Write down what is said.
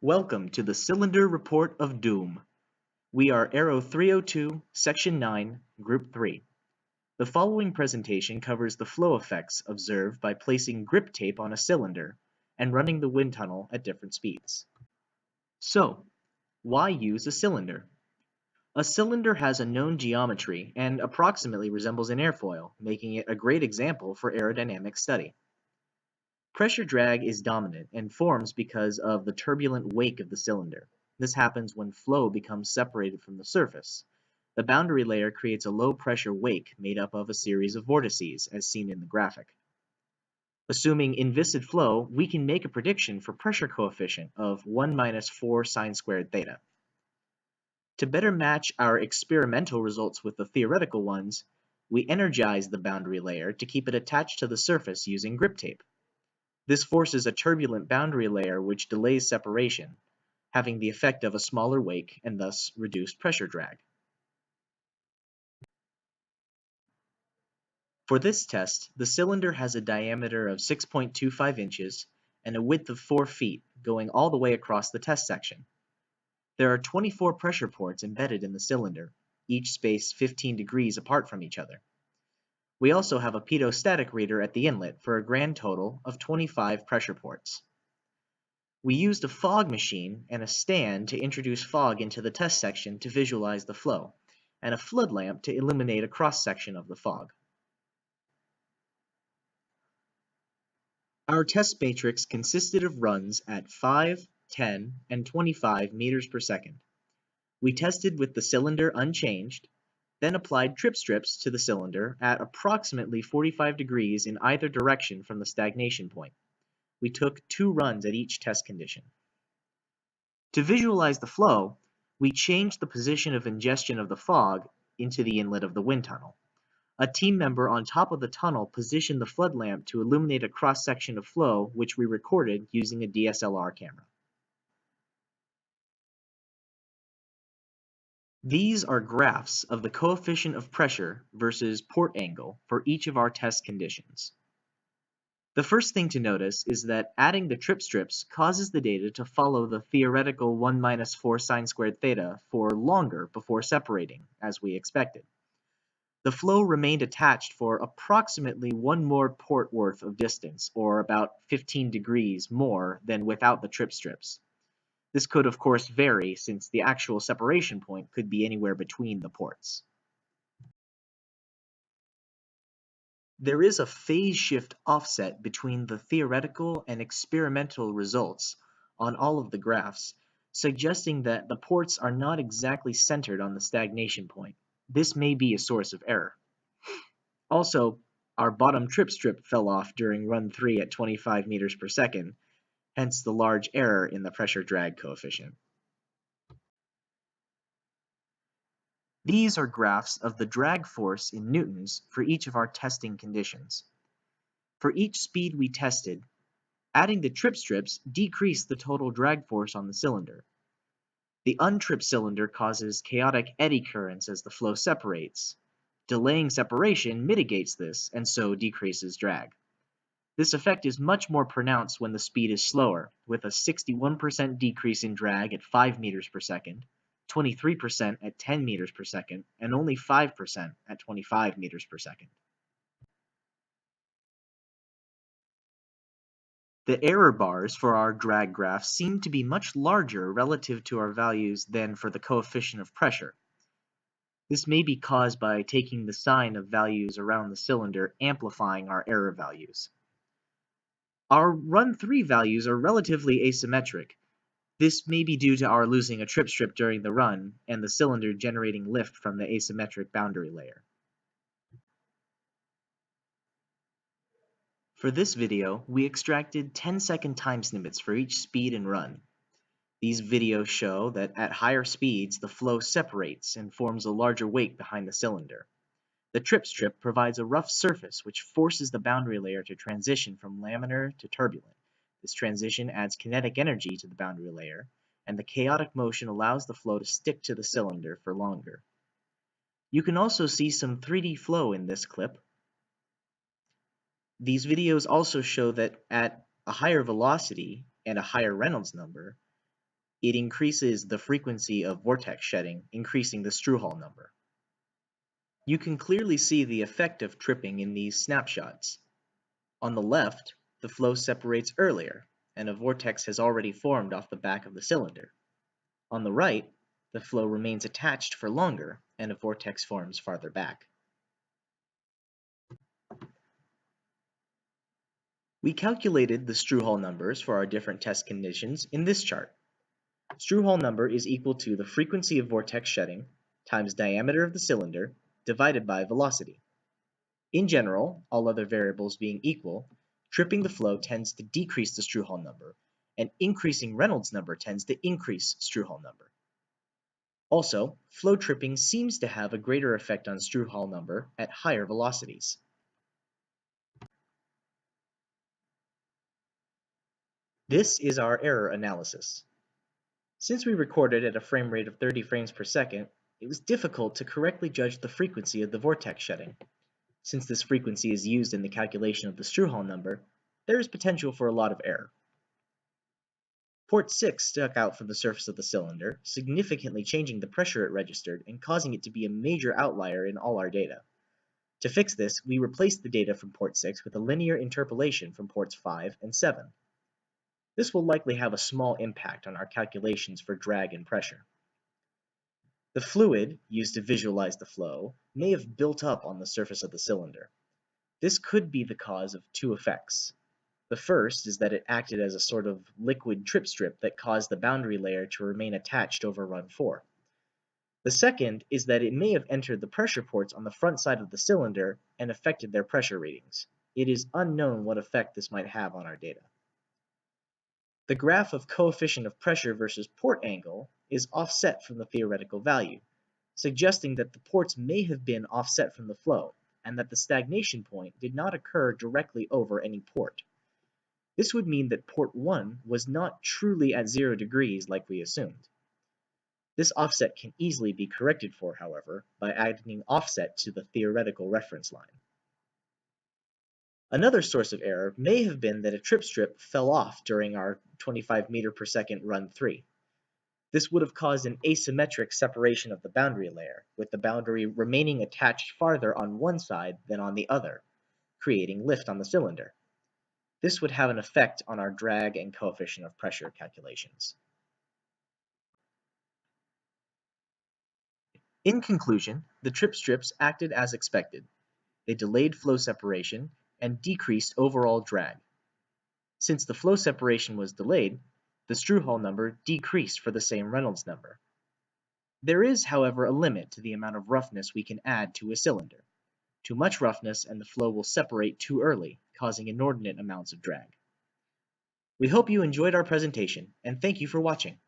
Welcome to the Cylinder Report of Doom. We are Aero 302, Section 9, Group 3. The following presentation covers the flow effects observed by placing grip tape on a cylinder and running the wind tunnel at different speeds. So, why use a cylinder? A cylinder has a known geometry and approximately resembles an airfoil, making it a great example for aerodynamic study. Pressure drag is dominant and forms because of the turbulent wake of the cylinder. This happens when flow becomes separated from the surface. The boundary layer creates a low-pressure wake made up of a series of vortices, as seen in the graphic. Assuming inviscid flow, we can make a prediction for pressure coefficient of 1 minus 4 sine squared theta. To better match our experimental results with the theoretical ones, we energize the boundary layer to keep it attached to the surface using grip tape. This forces a turbulent boundary layer which delays separation, having the effect of a smaller wake and thus reduced pressure drag. For this test, the cylinder has a diameter of 6.25 inches and a width of 4 feet going all the way across the test section. There are 24 pressure ports embedded in the cylinder, each spaced 15 degrees apart from each other. We also have a pitot-static reader at the inlet for a grand total of 25 pressure ports. We used a fog machine and a stand to introduce fog into the test section to visualize the flow, and a flood lamp to illuminate a cross-section of the fog. Our test matrix consisted of runs at 5, 10, and 25 meters per second. We tested with the cylinder unchanged, then applied trip strips to the cylinder at approximately 45 degrees in either direction from the stagnation point. We took 2 runs at each test condition. To visualize the flow, we changed the position of ingestion of the fog into the inlet of the wind tunnel. A team member on top of the tunnel positioned the flood lamp to illuminate a cross-section of flow, which we recorded using a DSLR camera. These are graphs of the coefficient of pressure versus port angle for each of our test conditions. The first thing to notice is that adding the trip strips causes the data to follow the theoretical 1 minus 4 sine squared theta for longer before separating, as we expected. The flow remained attached for approximately 1 more port worth of distance, or about 15 degrees more than without the trip strips. This could of course vary since the actual separation point could be anywhere between the ports. There is a phase shift offset between the theoretical and experimental results on all of the graphs, suggesting that the ports are not exactly centered on the stagnation point. This may be a source of error. Also, our bottom trip strip fell off during run 3 at 25 meters per second, hence the large error in the pressure drag coefficient. These are graphs of the drag force in newtons for each of our testing conditions. For each speed we tested, adding the trip strips decreased the total drag force on the cylinder. The untripped cylinder causes chaotic eddy currents as the flow separates. Delaying separation mitigates this and so decreases drag. This effect is much more pronounced when the speed is slower, with a 61% decrease in drag at 5 meters per second, 23% at 10 meters per second, and only 5% at 25 meters per second. The error bars for our drag graph seem to be much larger relative to our values than for the coefficient of pressure. This may be caused by taking the sign of values around the cylinder amplifying our error values. Our run 3 values are relatively asymmetric. This may be due to our losing a trip strip during the run and the cylinder generating lift from the asymmetric boundary layer. For this video, we extracted 10-second time snippets for each speed and run. These videos show that at higher speeds, the flow separates and forms a larger wake behind the cylinder. The trip strip provides a rough surface which forces the boundary layer to transition from laminar to turbulent. This transition adds kinetic energy to the boundary layer, and the chaotic motion allows the flow to stick to the cylinder for longer. You can also see some 3D flow in this clip. These videos also show that at a higher velocity and a higher Reynolds number, It increases the frequency of vortex shedding, increasing the Strouhal number. You can clearly see the effect of tripping in these snapshots. On the left, the flow separates earlier, and a vortex has already formed off the back of the cylinder. On the right, the flow remains attached for longer, and a vortex forms farther back. We calculated the Strouhal numbers for our different test conditions in this chart. Strouhal number is equal to the frequency of vortex shedding times diameter of the cylinder divided by velocity. In general, all other variables being equal, tripping the flow tends to decrease the Strouhal number, and increasing Reynolds number tends to increase Strouhal number. Also, flow tripping seems to have a greater effect on Strouhal number at higher velocities. This is our error analysis. Since we recorded at a frame rate of 30 frames per second, it was difficult to correctly judge the frequency of the vortex shedding. Since this frequency is used in the calculation of the Strouhal number, there is potential for a lot of error. Port 6 stuck out from the surface of the cylinder, significantly changing the pressure it registered and causing it to be a major outlier in all our data. To fix this, we replaced the data from port 6 with a linear interpolation from ports 5 and 7. This will likely have a small impact on our calculations for drag and pressure. The fluid used to visualize the flow may have built up on the surface of the cylinder. This could be the cause of two effects. The first is that it acted as a sort of liquid trip strip that caused the boundary layer to remain attached over run 4. The second is that it may have entered the pressure ports on the front side of the cylinder and affected their pressure readings. It is unknown what effect this might have on our data. The graph of coefficient of pressure versus port angle is offset from the theoretical value, suggesting that the ports may have been offset from the flow, and that the stagnation point did not occur directly over any port. This would mean that port 1 was not truly at 0 degrees like we assumed. This offset can easily be corrected for, however, by adding offset to the theoretical reference line. Another source of error may have been that a trip strip fell off during our 25 meter per second run 3. This would have caused an asymmetric separation of the boundary layer, with the boundary remaining attached farther on one side than on the other, creating lift on the cylinder. This would have an effect on our drag and coefficient of pressure calculations. In conclusion, the trip strips acted as expected. They delayed flow separation and decreased overall drag. Since the flow separation was delayed, the Strouhal number decreased for the same Reynolds number. There is, however, a limit to the amount of roughness we can add to a cylinder. Too much roughness and the flow will separate too early, causing inordinate amounts of drag. We hope you enjoyed our presentation, and thank you for watching.